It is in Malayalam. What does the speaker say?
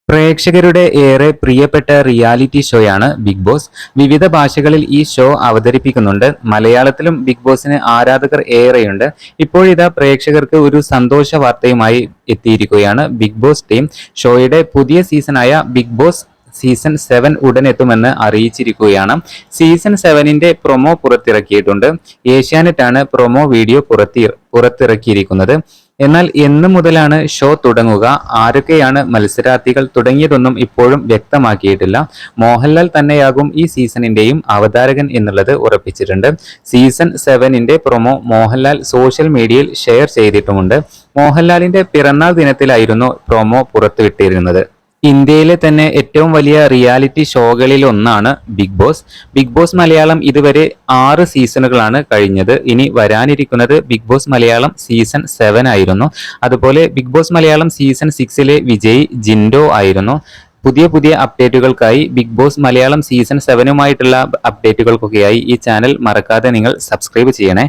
പ്രേക്ഷകരുടെ ഏറെ പ്രിയപ്പെട്ട റിയാലിറ്റി ഷോയാണ് ബിഗ് ബോസ്. വിവിധ ഭാഷകളിൽ ഈ ഷോ അവതരിപ്പിക്കുന്നുണ്ട്. മലയാളത്തിലും ബിഗ് ബോസിന് ആരാധകർ ഏറെയുണ്ട്. ഇപ്പോഴിതാ പ്രേക്ഷകർക്ക് ഒരു സന്തോഷ വാർത്തയുമായി എത്തിയിരിക്കുകയാണ് ബിഗ് ബോസ് ടീം. ഷോയുടെ പുതിയ സീസണായ ബിഗ് ബോസ് സീസൺ 7 ഉടൻ എത്തുമെന്ന് അറിയിച്ചിരിക്കുകയാണ്. സീസൺ 7ന്റെ പ്രൊമോ പുറത്തിറക്കിയിട്ടുണ്ട്. ഏഷ്യാനെറ്റാണ് പ്രൊമോ വീഡിയോ പുറത്തിറക്കിയിരിക്കുന്നത്. എന്നാൽ എന്ന് മുതലാണ് ഷോ തുടങ്ങുക, ആരൊക്കെയാണ് മത്സരാർത്ഥികൾ തുടങ്ങിയതൊന്നും ഇപ്പോഴും വ്യക്തമാക്കിയിട്ടില്ല. മോഹൻലാൽ തന്നെയാകും ഈ സീസണിന്റെയും അവതാരകൻ എന്നുള്ളത് ഉറപ്പിച്ചിട്ടുണ്ട്. സീസൺ 7ന്റെ പ്രൊമോ മോഹൻലാൽ സോഷ്യൽ മീഡിയയിൽ ഷെയർ ചെയ്തിട്ടുമുണ്ട്. മോഹൻലാലിന്റെ പിറന്നാൾ ദിനത്തിലായിരുന്നു പ്രൊമോ പുറത്തുവിട്ടിരുന്നത്. ഇന്ത്യയിലെ തന്നെ ഏറ്റവും വലിയ റിയാലിറ്റി ഷോകളിൽ ഒന്നാണ് Bigg Boss. Bigg Boss Malayalam ഇതുവരെ 6 സീസണുകളാണ് കഴിഞ്ഞത്. ഇനി വരാനിരിക്കുന്നത് ബിഗ് ബോസ് മലയാളം സീസൺ 7 ആയിരുന്നു. അതുപോലെ ബിഗ് ബോസ് മലയാളം സീസൺ 6ലെ വിജയി ജിൻഡോ ആയിരുന്നു. പുതിയ അപ്ഡേറ്റുകൾക്കായി ബിഗ് ബോസ് മലയാളം സീസൺ 7ുമായിട്ടുള്ള അപ്ഡേറ്റുകൾക്കൊക്കെയായി ഈ ചാനൽ മറക്കാതെ നിങ്ങൾ സബ്സ്ക്രൈബ് ചെയ്യണേ.